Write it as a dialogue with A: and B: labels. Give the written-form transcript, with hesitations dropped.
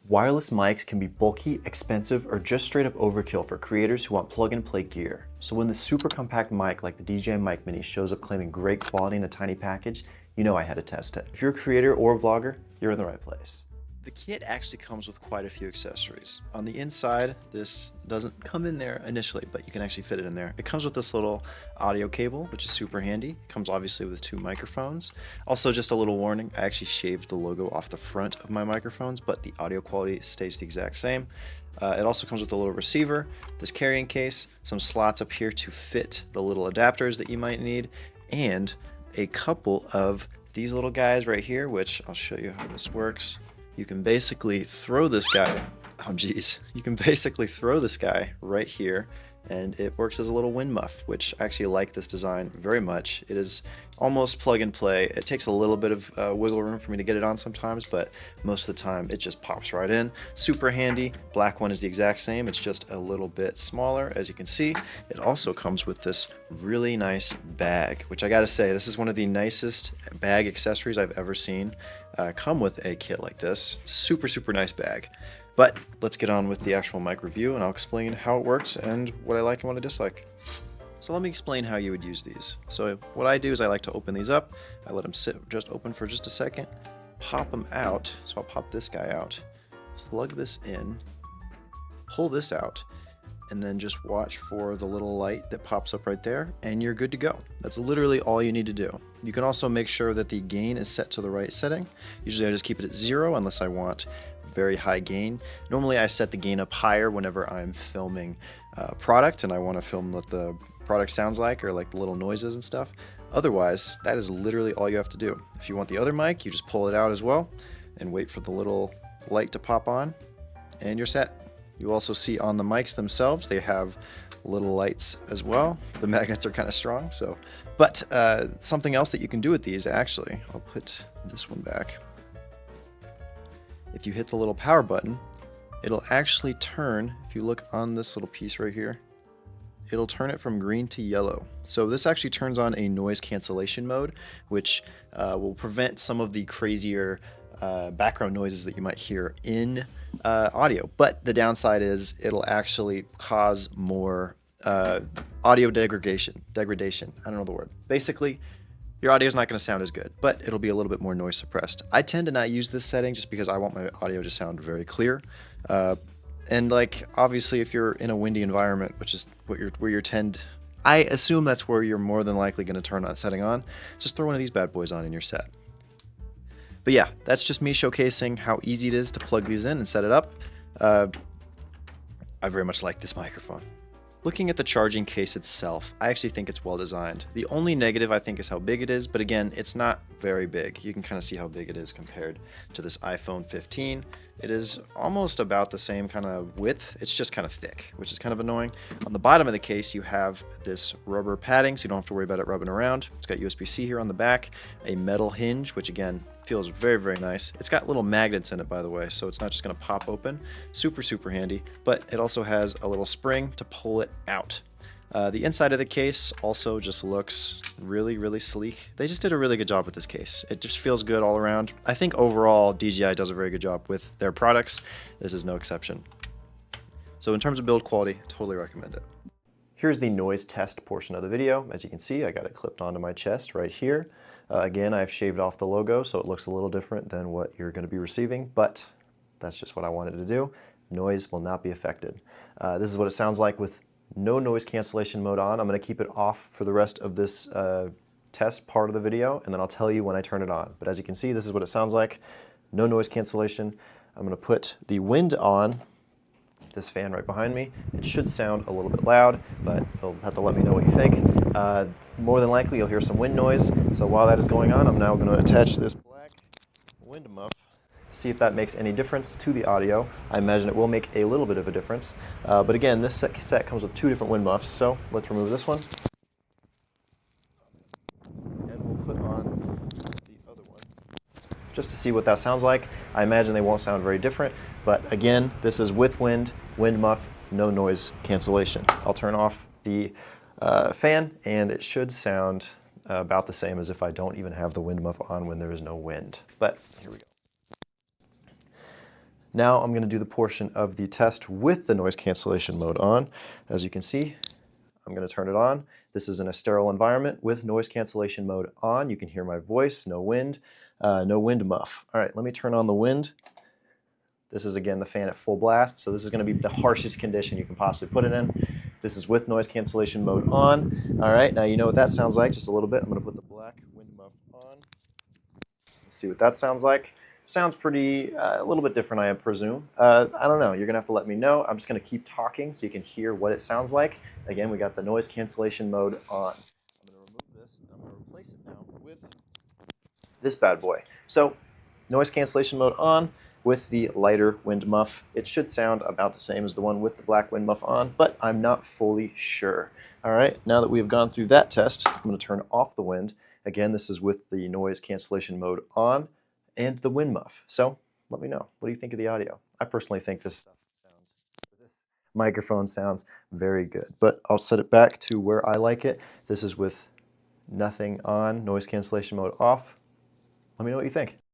A: Wireless mics can be bulky, expensive, or just straight up overkill for creators who want plug-and-play gear. So when the super compact mic like the DJI Mic Mini shows up claiming great quality in a tiny package, you know I had to test it. If you're a creator or a vlogger, you're in the right place. The kit actually comes with quite a few accessories. On the inside, this doesn't come in there initially, but you can actually fit it in there. It comes with this little audio cable, which is super handy. It comes obviously with 2 microphones. Also, just a little warning, I actually shaved the logo off the front of my microphones, but the audio quality stays the exact same. It also comes with a little receiver, this carrying case, some slots up here to fit the little adapters that you might need, and a couple of these little guys right here, which I'll show you how this works. You can basically throw this guy, you can basically throw this guy right here, and it works as a little wind muff, which I actually like this design very much. It is almost plug and play. It takes a little bit of wiggle room for me to get it on sometimes, but most of the time it just pops right in. Super handy. Black one is the exact same. It's just a little bit smaller, as you can see. It also comes with this really nice bag, which I gotta say, this is one of the nicest bag accessories I've ever seen come with a kit like this. Super, super nice bag. But let's get on with the actual mic review, and I'll explain how it works and what I like and what I dislike. So let me explain how you would use these. So what I do is I like to open these up. I let them sit just open for just a second, pop them out. So I'll pop this guy out, plug this in, pull this out, and then just watch for the little light that pops up right there, and you're good to go. That's literally all you need to do. You can also make sure that the gain is set to the right setting. Usually I just keep it at 0 unless I want very high gain. Normally I set the gain up higher whenever I'm filming product and I want to film what the product sounds like, or like the little noises and stuff. Otherwise, that is literally all you have to do. If you want the other mic, you just pull it out as well and wait for the little light to pop on, and you're set. You also see on the mics themselves, they have little lights as well. The magnets are kind of strong, so. But something else that you can do with these, actually, I'll put this one back. If you hit the little power button, it'll actually turn, if you look on this little piece right here, it'll turn it from green to yellow. So this actually turns on a noise cancellation mode, which will prevent some of the crazier background noises that you might hear in audio. But the downside is it'll actually cause more audio degradation. I don't know the word. Basically, your audio is not going to sound as good, but it'll be a little bit more noise suppressed. I tend to not use this setting just because I want my audio to sound very clear. And like, obviously, if you're in a windy environment, which is I assume that's where you're more than likely going to turn that setting on. Just throw one of these bad boys on and you're set. But yeah, that's just me showcasing how easy it is to plug these in and set it up. I very much like this microphone. Looking at the charging case itself, I actually think it's well designed. The only negative I think is how big it is, but again, it's not very big. You can kind of see how big it is compared to this iPhone 15. It is almost about the same kind of width. It's just kind of thick, which is kind of annoying. On the bottom of the case, you have this rubber padding, so you don't have to worry about it rubbing around. It's got USB-C here on the back, a metal hinge, which again, feels very, very nice. It's got little magnets in it, by the way, so it's not just gonna pop open. Super, super handy, but it also has a little spring to pull it out. The inside of the case also just looks really, really sleek. They just did a really good job with this case. It just feels good all around. I think overall, DJI does a very good job with their products. This is no exception. So in terms of build quality, totally recommend it. Here's the noise test portion of the video. As you can see, I got it clipped onto my chest right here. Again, I've shaved off the logo, so it looks a little different than what you're going to be receiving, but that's just what I wanted to do. Noise will not be affected. This is what it sounds like with no noise cancellation mode on. I'm going to keep it off for the rest of this test part of the video, and then I'll tell you when I turn it on. But as you can see, this is what it sounds like. No noise cancellation. I'm going to put the wind on, this fan right behind me. It should sound a little bit loud, but you'll have to let me know what you think. More than likely, you'll hear some wind noise. So while that is going on, I'm now going to attach this black wind muff. See if that makes any difference to the audio. I imagine it will make a little bit of a difference. But again, this set comes with 2 different wind muffs, so let's remove this one. And we'll put on the other one, just to see what that sounds like. I imagine they won't sound very different, but again, this is with wind muff, no noise cancellation. I'll turn off the fan, and it should sound about the same as if I don't even have the wind muff on when there is no wind. But here we go. Now I'm going to do the portion of the test with the noise cancellation mode on. As you can see, I'm going to turn it on. This is in a sterile environment with noise cancellation mode on. You can hear my voice, no wind muff. All right, let me turn on the wind. This is again the fan at full blast, so this is going to be the harshest condition you can possibly put it in. This is with noise cancellation mode on. All right, now you know what that sounds like just a little bit. I'm going to put the black wind muff on. Let's see what that sounds like. Sounds pretty, a little bit different, I presume. I don't know. You're going to have to let me know. I'm just going to keep talking so you can hear what it sounds like. Again, we got the noise cancellation mode on. I'm going to remove this, and I'm going to replace it now with this bad boy. So, noise cancellation mode on with the lighter wind muff. It should sound about the same as the one with the black wind muff on, but I'm not fully sure. All right, now that we have gone through that test, I'm going to turn off the wind. Again, this is with the noise cancellation mode on and the wind muff. So let me know. What do you think of the audio? I personally think this microphone sounds very good, but I'll set it back to where I like it. This is with nothing on, noise cancellation mode off. Let me know what you think.